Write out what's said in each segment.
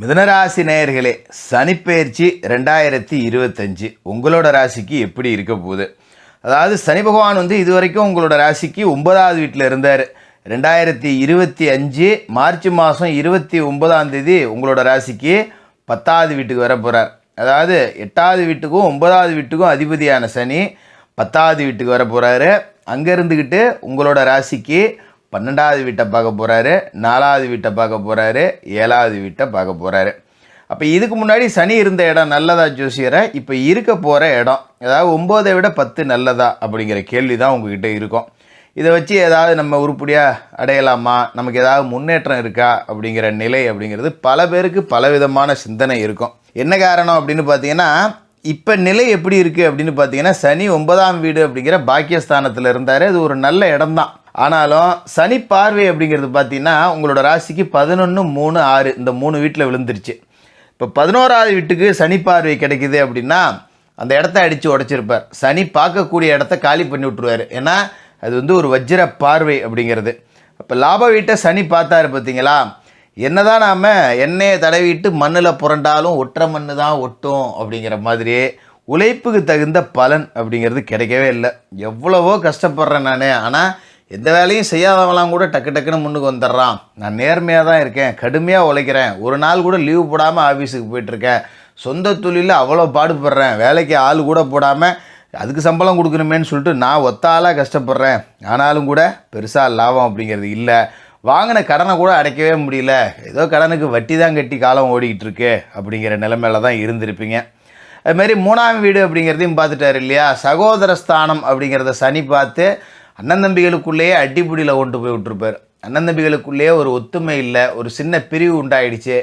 மிதுனராசி நேயர்களே, சனிப்பெயர்ச்சி 2025 உங்களோட ராசிக்கு எப்படி இருக்க போகுது? அதாவது சனி பகவான் இதுவரைக்கும் உங்களோட ராசிக்கு 9வது வீட்டில் இருந்தார். 2025 மார்ச் மாதம் 29ஆம் தேதி உங்களோட ராசிக்கு 10வது வீட்டுக்கு வர போகிறார். அதாவது 8வது வீட்டுக்கும் 9வது வீட்டுக்கும் அதிபதியான சனி 10வது வீட்டுக்கு வர போகிறாரு. அங்கே இருந்துக்கிட்டு உங்களோட ராசிக்கு 12வது வீட்டை பார்க்க போகிறாரு, 4வது வீட்டை பார்க்க போகிறாரு, 7வது வீட்டை பார்க்க போகிறாரு. அப்போ இதுக்கு முன்னாடி சனி இருந்த இடம் நல்லதா ஜோசியரை? இப்போ இருக்க போகிற இடம், அதாவது 9ஐ விட 10 நல்லதா அப்படிங்கிற கேள்வி தான் உங்ககிட்ட இருக்கும். இதை வச்சு ஏதாவது நம்ம உருப்படியாக அடையலாமா, நமக்கு ஏதாவது முன்னேற்றம் இருக்கா அப்படிங்கிற நிலை அப்படிங்கிறது பல பேருக்கு பலவிதமான சிந்தனை இருக்கும். என்ன காரணம் அப்படின்னு பார்த்தீங்கன்னா, இப்போ நிலை எப்படி இருக்குது அப்படின்னு பார்த்தீங்கன்னா, சனி 9ஆம் வீடு அப்படிங்கிற பாக்கியஸ்தானத்தில் இருந்தார். அது ஒரு நல்ல இடம்தான். ஆனாலும் சனி பார்வை அப்படிங்கிறது பார்த்தீங்கன்னா உங்களோட ராசிக்கு 11, 3, 6 இந்த 3 வீட்டில் விழுந்துருச்சு. இப்போ 11வது வீட்டுக்கு சனி பார்வை கிடைக்குது அப்படின்னா அந்த இடத்த அடித்து உடச்சிருப்பார். சனி பார்க்கக்கூடிய இடத்த காலி பண்ணி விட்ருவார். ஏன்னா அது ஒரு வஜ்ர பார்வை அப்படிங்கிறது. இப்போ லாப வீட்டை சனி பார்த்தாரு பார்த்தீங்களா? என்னதான் நாம் எண்ணெயை தடவிட்டு மண்ணில் புரண்டாலும் ஒற்றை மண்ணு தான் ஒட்டும் அப்படிங்கிற மாதிரி உழைப்புக்கு தகுந்த பலன் அப்படிங்கிறது கிடைக்கவே இல்லை. எவ்வளவோ கஷ்டப்படுறேன் நான், ஆனால் எந்த வேலையும் செய்யாதவங்களாம் கூட டக்கு டக்குன்னு முன்னுக்கு வந்துடுறான். நான் நேர்மையாக தான் இருக்கேன், கடுமையாக உழைக்கிறேன், ஒரு நாள் கூட லீவு போடாமல் ஆஃபீஸுக்கு போயிட்டுருக்கேன், சொந்த தொழிலில் அவ்வளோ பாடுபடுறேன், வேலைக்கு ஆள் கூட போடாமல் அதுக்கு சம்பளம் கொடுக்கணுமேன்னு சொல்லிட்டு நான் ஒத்த ஆளாக கஷ்டப்படுறேன், ஆனாலும் கூட பெருசாக லாபம் அப்படிங்கிறது இல்லை, வாங்கின கடனை கூட அடைக்கவே முடியல, ஏதோ கடனுக்கு வட்டி தான் கட்டி காலம் ஓடிக்கிட்டு இருக்கு அப்படிங்கிற நிலைமையில தான் இருந்திருப்பீங்க. அதுமாரி 3ஆம் வீடு அப்படிங்கிறதையும் பார்த்துட்டார் இல்லையா? சகோதர ஸ்தானம் அப்படிங்கிறத சனி பார்த்து அண்ணன் தம்பிகளுக்குள்ளேயே அடிப்படியில் கொண்டு போய் விட்டுருப்பார். அண்ணன் தம்பிகளுக்குள்ளேயே ஒரு ஒத்துமை இல்லை, ஒரு சின்ன பிரிவு உண்டாயிடுச்சு,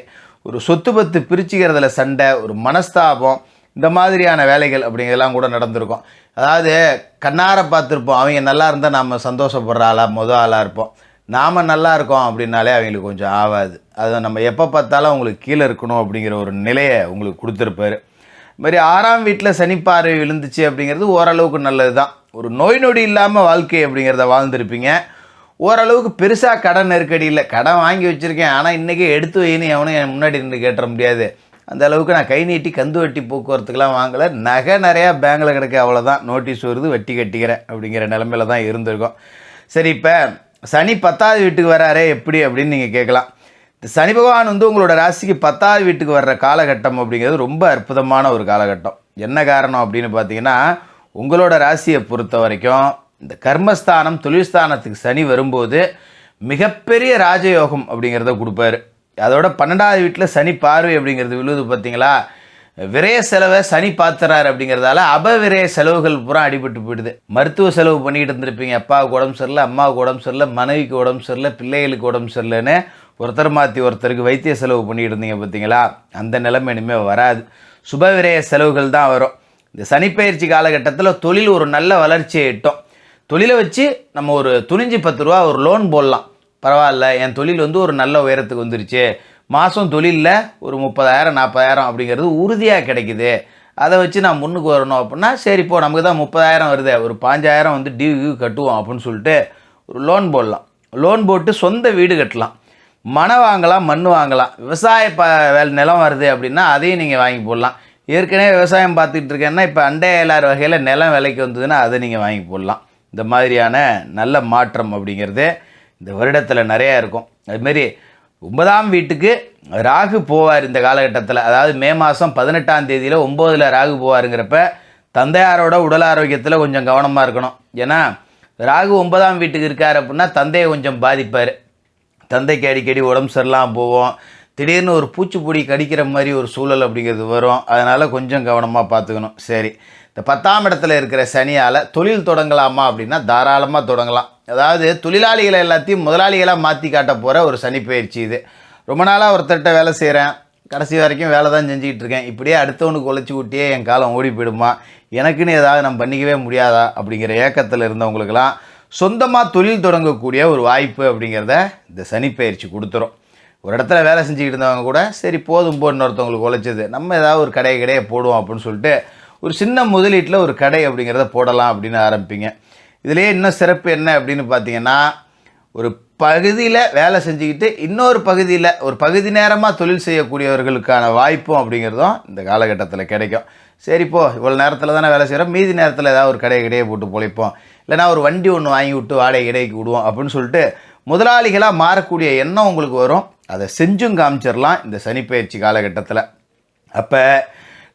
ஒரு சொத்து பத்து பிரிச்சுக்கிறதுல சண்டை, ஒரு மனஸ்தாபம், இந்த மாதிரியான வேலைகள் அப்படிங்கிறதெல்லாம் கூட நடந்திருக்கும். அதாவது கண்ணார பார்த்துருப்போம், அவங்க நல்லா இருந்தால் நாம் சந்தோஷப்படுற ஆளாக ஆளாக இருப்போம், நாம் நல்லா இருக்கோம் அப்படின்னாலே அவங்களுக்கு கொஞ்சம் ஆகாது. அதை நம்ம எப்போ பார்த்தாலும் அவங்களுக்கு கீழே இருக்கணும் அப்படிங்கிற ஒரு நிலையை உங்களுக்கு கொடுத்துருப்பாரு. இதுமாதிரி 6ஆம் வீட்டில் சனி பார்வை விழுந்துச்சு அப்படிங்கிறது ஓரளவுக்கு நல்லது தான். ஒரு நோய் நொடி இல்லாமல் வாழ்க்கை அப்படிங்கிறத வாழ்ந்துருப்பீங்க. ஓரளவுக்கு பெருசாக கடன் நெருக்கடி இல்லை. கடன் வாங்கி வச்சுருக்கேன், ஆனால் இன்றைக்கி எடுத்து வைன்னு எவனும் என் முன்னாடி நின்று கேட்டுற முடியாது. அந்த அளவுக்கு நான் கை நீட்டி கந்து வட்டி போக்குவரத்துக்கெலாம் வாங்கலை, நகை நிறையா பேங்கில் கிடக்கு, அவ்வளோதான், நோட்டீஸ் வருது வட்டி கட்டிக்கிறேன் அப்படிங்கிற நிலமையில தான் இருந்திருக்கும். சரி, இப்போ சனி 10வது வீட்டுக்கு வராரே எப்படி அப்படின்னு நீங்கள் கேட்கலாம். இந்த சனி பகவான் உங்களோட ராசிக்கு 10வது வீட்டுக்கு வர்ற காலகட்டம் அப்படிங்கிறது ரொம்ப அற்புதமான ஒரு காலகட்டம். என்ன காரணம் அப்படின்னு பார்த்தீங்கன்னா, உங்களோட ராசியை பொறுத்த வரைக்கும் இந்த கர்மஸ்தானம் தொழில்ஸ்தானத்துக்கு சனி வரும்போது மிகப்பெரிய ராஜயோகம் அப்படிங்கிறத கொடுப்பாரு. அதோட 12வது வீட்டில் சனி பார்வை அப்படிங்கிறது விழுது பார்த்தீங்களா? விரைய செலவை சனி பார்த்துறாரு அப்படிங்கிறதால அபவிரைய செலவுகள் பூரா அடிபட்டு போயிடுது. மருத்துவ செலவு பண்ணிக்கிட்டு இருந்திருப்பீங்க, அப்பாவுக்கு உடம்பு சரியில்லை, அம்மாவுக்கு உடம்பு சரியில்லை, மனைவிக்கு உடம்பு சரியில்லை, பிள்ளைகளுக்கு உடம்பு சரியில்லைன்னு ஒருத்தர் மாற்றி ஒருத்தருக்கு வைத்திய செலவு பண்ணிக்கிட்டு இருந்தீங்க பார்த்தீங்களா? அந்த நிலைமை இனிமேல் வராது. சுபவிரைய செலவுகள் தான் வரும். இந்த சனிப்பெயர்ச்சி காலகட்டத்தில் தொழில் ஒரு நல்ல வளர்ச்சியை எட்டும். தொழிலை வச்சு நம்ம ஒரு துணிஞ்சு 10 ரூபா ஒரு லோன் போடலாம். பரவாயில்ல, என் தொழில் ஒரு நல்ல உயரத்துக்கு வந்துருச்சு, மாதம் தொழிலில் ஒரு 30,000 40,000 அப்படிங்கிறது உறுதியாக கிடைக்குது, அதை வச்சு நான் முன்னுக்கு வரணும் அப்படின்னா சரி, இப்போ நமக்கு தான் 30,000 வருது, ஒரு 5,000 டியூ கட்டுவோம் அப்படின்னு சொல்லிட்டு ஒரு லோன் போடலாம். லோன் போட்டு சொந்த வீடு கட்டலாம், மனை வாங்கலாம், மண் வாங்கலாம். விவசாய நிலம் வருது அப்படின்னா அதையும் நீங்கள் வாங்கி போடலாம். ஏற்கனவே விவசாயம் பார்த்துக்கிட்டு இருக்கேன்னா இப்போ அண்டை எல்லார் வகையில் நிலம் விலைக்கு வந்ததுன்னா அதை நீங்கள் வாங்கி போடலாம். இந்த மாதிரியான நல்ல மாற்றம் அப்படிங்கிறது இந்த வருடத்தில் நிறையா இருக்கும். அதுமாரி 9ஆம் வீட்டுக்கு ராகு போவார் இந்த காலகட்டத்தில். அதாவது மே மாதம் 18ஆம் தேதியில் 9ல் ராகு போவாருங்கிறப்ப தந்தையாரோட உடல் ஆரோக்கியத்தில் கொஞ்சம் கவனமாக இருக்கணும். ஏன்னா ராகு 9ஆம் வீட்டுக்கு இருக்கார் அப்படின்னா தந்தையை கொஞ்சம் பாதிப்பார். தந்தைக்கு அடிக்கடி உடம்பு சரியில்லாமல் போவோம், திடீர்னு ஒரு பூச்சிப்பொடி கடிக்கிற மாதிரி ஒரு சூழல் அப்படிங்கிறது வரும். அதனால் கொஞ்சம் கவனமாக பார்த்துக்கணும். சரி, இந்த 10ஆம் இடத்துல இருக்கிற சனியால் தொழில் தொடங்கலாமா அப்படின்னா தாராளமாக தொடங்கலாம். அதாவது தொழிலாளிகளை எல்லாத்தையும் முதலாளிகளாக மாற்றி காட்ட போகிற ஒரு சனி பயிற்சி இது. ரொம்ப நாளாக ஒருத்தர்கிட்ட வேலை செய்கிறேன், கடைசி வரைக்கும் வேலை தான் செஞ்சுக்கிட்டு இருக்கேன், இப்படியே அடுத்தவனுக்கு உழைச்சி விட்டியே என் காலம் ஓடி போயிடுமா, எனக்குன்னு ஏதாவது நம்ம பண்ணிக்கவே முடியாதா அப்படிங்கிற ஏக்கத்தில் இருந்தவங்களுக்கெல்லாம் சொந்தமாக தொழில் தொடங்கக்கூடிய ஒரு வாய்ப்பு அப்படிங்கிறத இந்த சனி பயிற்சி கொடுத்துரும். ஒரு இடத்துல வேலை செஞ்சுக்கிட்டு இருந்தவங்க கூட சரி போதும் இன்னொருத்தவங்களுக்கு உழைச்சது, நம்ம ஏதாவது ஒரு கடையை போடுவோம் அப்படின்னு சொல்லிட்டு ஒரு சின்ன முதலீட்டில் ஒரு கடை அப்படிங்கிறத போடலாம் அப்படின்னு ஆரம்பிப்பீங்க. இதிலே இன்னும் சிறப்பு என்ன அப்படின்னு பார்த்தீங்கன்னா, ஒரு பகுதியில் வேலை செஞ்சுக்கிட்டு இன்னொரு பகுதியில் ஒரு பகுதி நேரமாக தொழில் செய்யக்கூடியவர்களுக்கான வாய்ப்பும் அப்படிங்கிறதும் இந்த காலகட்டத்தில் கிடைக்கும். சரிப்போ இவ்வளோ நேரத்தில் தானே வேலை செய்கிறோம், மீதி நேரத்தில் ஏதாவது ஒரு கடையை போட்டு பொழைப்போம், இல்லைனா ஒரு வண்டி ஒன்று வாங்கி விட்டு வாடகை இடைக்கு விடுவோம் அப்படின்னு சொல்லிட்டு முதலாளிகளாக மாறக்கூடிய எண்ணம் உங்களுக்கு வரும். அதை செஞ்சும் காமிச்சிடலாம் இந்த சனிப்பெயர்ச்சி காலகட்டத்தில். அப்போ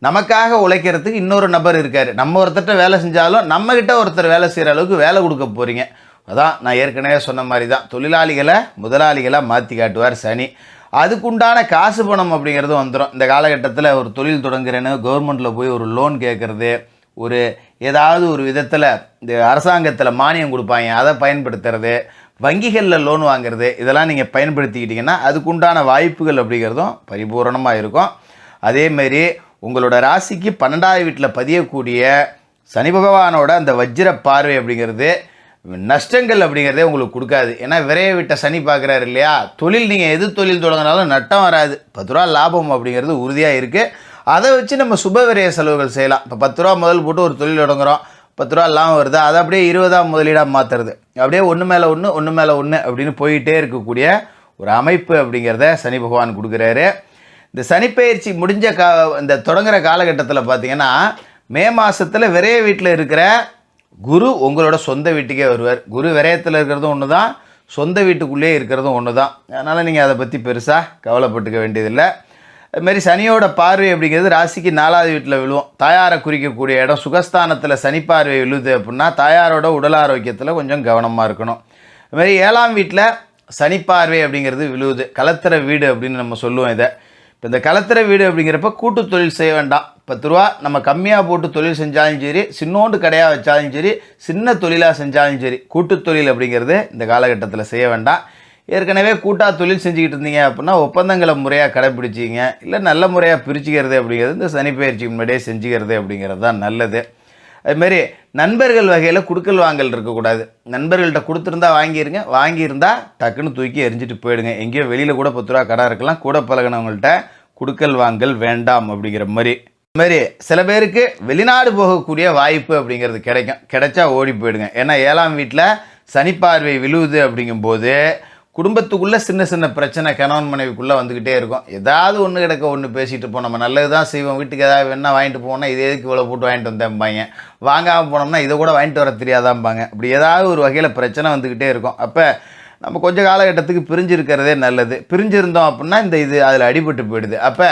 நமக்காக உழைக்கிறதுக்கு இன்னொரு நபர் இருக்கார். நம்ம ஒருத்தர்கிட்ட வேலை செஞ்சாலும் நம்மக்கிட்ட ஒருத்தர் வேலை செய்கிற அளவுக்கு வேலை கொடுக்க போகிறீங்க. அதான் நான் ஏற்கனவே சொன்ன மாதிரி தான், தொழிலாளிகளை முதலாளிகளாக மாற்றி காட்டுவார் சனி. அதுக்குண்டான காசு பணம் அப்படிங்கிறது வந்துடும். இந்த காலகட்டத்தில் ஒரு தொழில் தொடங்குறேன்னு கவர்மெண்ட்டில் போய் ஒரு லோன் கேட்குறது, ஒரு ஏதாவது ஒரு விதத்தில் இந்த அரசாங்கத்தில் மானியம் கொடுப்பாங்க அதை பயன்படுத்துறது, வங்கிகளில் லோன் வாங்குறது, இதெல்லாம் நீங்கள் பயன்படுத்திக்கிட்டிங்கன்னா அதுக்குண்டான வாய்ப்புகள் அப்படிங்கிறதும் பரிபூரணமாக இருக்கும். அதேமாரி உங்களோட ராசிக்கு 12ஆவது வீட்டில் பதியக்கூடிய சனி பகவானோட அந்த வஜ்ர பார்வை அப்படிங்கிறது நஷ்டங்கள் அப்படிங்கிறதே உங்களுக்கு கொடுக்காது. ஏன்னா விரைய விட்ட சனி பார்க்குறாரு இல்லையா, தொழில் நீங்கள் எது தொழில் தொடங்கினாலும் நட்டம் வராது, 10 ரூபா லாபம் அப்படிங்கிறது உறுதியாக இருக்குது. அதை வச்சு நம்ம சுப விரைய செலவுகள் செய்யலாம். இப்போ 10 ரூபா முதல் போட்டு ஒரு தொழில் தொடங்குகிறோம், 10 ரூபா லாபம் வருது, அதை அப்படியே 20 முதலீடாக மாற்றுறது, அப்படியே ஒன்று மேலே ஒன்று அப்படின்னு போயிட்டே இருக்கக்கூடிய ஒரு அமைப்பு அப்படிங்கிறத சனி பகவான் கொடுக்குறாரு. இந்த சனிப்பெயர்ச்சி முடிஞ்ச இந்த தொடங்குகிற காலகட்டத்தில் பார்த்தீங்கன்னா மே மாதத்தில் விரைய வீட்டில் இருக்கிற குரு உங்களோட சொந்த வீட்டுக்கே வருவார். குரு விரயத்தில் இருக்கிறதும் ஒன்று தான், சொந்த வீட்டுக்குள்ளேயே இருக்கிறதும் ஒன்று தான். அதனால் நீங்கள் அதை பற்றி பெருசாக கவலைப்பட்டுக்க வேண்டியதில்லை. அதுமாரி சனியோட பார்வை அப்படிங்கிறது ராசிக்கு 4ஆவது வீட்டில் விழுவும். தாயாரை குறிக்கக்கூடிய இடம் சுகஸ்தானத்தில் சனி பார்வை விழுது அப்படின்னா தாயாரோட உடல் ஆரோக்கியத்தில் கொஞ்சம் கவனமாக இருக்கணும். அதுமாரி 7ஆம் வீட்டில் சனி பார்வை அப்படிங்கிறது விழுவுது. கலத்திர வீடு அப்படின்னு நம்ம சொல்லுவோம் இதை. இப்போ இந்த கலத்திர வீடு அப்படிங்கிறப்ப கூட்டு தொழில் செய்ய வேண்டாம். 10 ரூபா நம்ம கம்மியாக போட்டு தொழில் செஞ்சாலும் சரி, சின்னோண்டு கடையாக வச்சாலும் சரி, சின்ன தொழிலாக செஞ்சாலும் சரி, கூட்டு தொழில் அப்படிங்கிறது இந்த காலகட்டத்தில் செய்ய வேண்டாம். ஏற்கனவே கூட்டாக தொழில் செஞ்சுக்கிட்டு இருந்தீங்க அப்படின்னா ஒப்பந்தங்களை முறையாக கடைப்பிடிச்சிங்க, இல்லை நல்ல முறையாக பிரிச்சுக்கிறது அப்படிங்கிறது இந்த சனிப்பெயர்ச்சிக்கு முன்னாடியே செஞ்சுக்கிறது அப்படிங்கிறது தான் நல்லது. அதுமாரி நண்பர்கள் வகையில் குடுக்கல் வாங்கல் இருக்கக்கூடாது. நண்பர்கள்ட்ட கொடுத்துருந்தா வாங்கிடுங்க, வாங்கியிருந்தால் டக்குன்னு தூக்கி எரிஞ்சிட்டு போயிடுங்க. எங்கேயோ வெளியில் கூட 10 ரூபா கடை இருக்கலாம், கூட பழகினவங்கள்ட்ட குடுக்கல் வாங்கல் வேண்டாம் அப்படிங்கிற மாதிரி. இதுமாரி சில பேருக்கு வெளிநாடு போகக்கூடிய வாய்ப்பு அப்படிங்கிறது கிடைக்கும், கிடைச்சா ஓடி போயிடுங்க. ஏன்னா 7ஆம் வீட்டில் சனி பார்வை விழுவுது அப்படிங்கும்போது குடும்பத்துக்குள்ளே சின்ன சின்ன பிரச்சனை கணவன் மனைவிக்குள்ளே வந்துக்கிட்டே இருக்கும். ஏதாவது ஒன்று கிடக்க ஒன்று பேசிகிட்டு இருப்போம். நம்ம நல்லது தான் செய்வோம், வீட்டுக்கு ஏதாவது வேணால் வாங்கிட்டு போனோம்னா இது எதுக்கு இவ்வளோ போட்டு வாங்கிட்டு வந்தேன்பாங்க, வாங்காமல் போனோம்னா இதை கூட வாங்கிட்டு வர தெரியாதாம்பாங்க. அப்படி ஏதாவது ஒரு வகையில் பிரச்சனை வந்துக்கிட்டே இருக்கும். அப்போ நம்ம கொஞ்சம் காலகட்டத்துக்கு பிரிஞ்சிருக்கிறதே நல்லது. பிரிஞ்சிருந்தோம் அப்படின்னா இந்த இது அதில் அடிபட்டு போயிடுது. அப்போ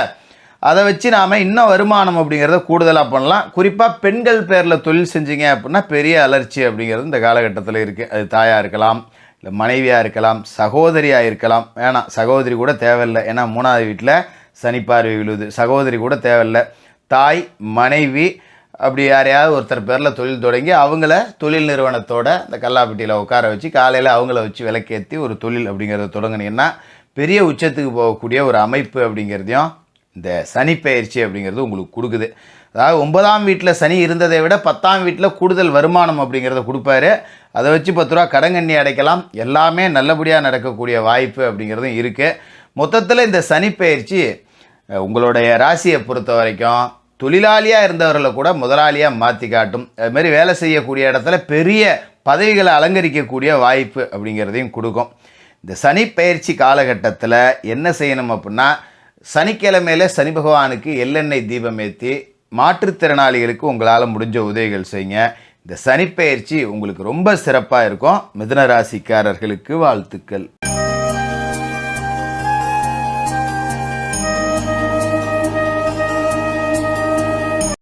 அதை வச்சு நாம் இன்னும் வருமானம் அப்படிங்கிறத கூடுதலாக பண்ணலாம். குறிப்பாக பெண்கள் பேரில் தொழில் செஞ்சீங்க அப்படின்னா பெரிய அலர்ச்சி அப்படிங்கிறது இந்த காலகட்டத்தில் இருக்குது. அது தாயாக இருக்கலாம், இல்லை மனைவியாக இருக்கலாம், சகோதரியாக இருக்கலாம். வேணாம், சகோதரி கூட தேவையில்லை. ஏன்னா 3ஆவது வீட்டில் சனி பார்வை விழுது, சகோதரி கூட தேவையில்லை. தாய், மனைவி அப்படி யாரையாவது ஒருத்தர் பேரில் தொழில் தொடங்கி அவங்கள தொழில் நிறுவனத்தோட இந்த கல்லாப்பட்டியில் உட்கார வச்சு காலையில் அவங்கள வச்சு விளக்கேற்றி ஒரு தொழில் அப்படிங்கிறத தொடங்கினீங்கன்னா பெரிய உச்சத்துக்கு போகக்கூடிய ஒரு அமைப்பு அப்படிங்கிறதையும் இந்த சனிப்பெயர்ச்சி அப்படிங்கிறது உங்களுக்கு கொடுக்குது. அதாவது 9ஆம் வீட்டில் சனி இருந்ததை விட 10ஆம் வீட்டில் கூடுதல் வருமானம் அப்படிங்கிறத கொடுப்பாரு. அதை வச்சு 10 ரூபா கடங்கண்ணி அடைக்கலாம். எல்லாமே நல்லபடியாக நடக்கக்கூடிய வாய்ப்பு அப்படிங்கிறதும் இருக்குது. மொத்தத்தில் இந்த சனிப்பெயர்ச்சி உங்களுடைய ராசியை பொறுத்த வரைக்கும் தொழிலாளியாக இருந்தவர்களை கூட முதலாளியாக மாற்றி காட்டும். அதுமாரி வேலை செய்யக்கூடிய இடத்துல பெரிய பதவிகளை அலங்கரிக்கக்கூடிய வாய்ப்பு அப்படிங்கிறதையும் கொடுக்கும். இந்த சனிப்பெயர்ச்சி காலகட்டத்தில் என்ன செய்யணும் அப்படின்னா, சனிக்கிழமையில் சனி பகவானுக்கு எள்ளெண்ணெய் தீபம் ஏற்றி மாற்றுத்திறனாளிகளுக்கு உங்களால் முடிஞ்ச உதவிகள் செய்யுங்க. இந்த சனிப்பெயர்ச்சி உங்களுக்கு ரொம்ப சிறப்பாக இருக்கும். மிதுன ராசிக்காரர்களுக்கு வாழ்த்துக்கள்.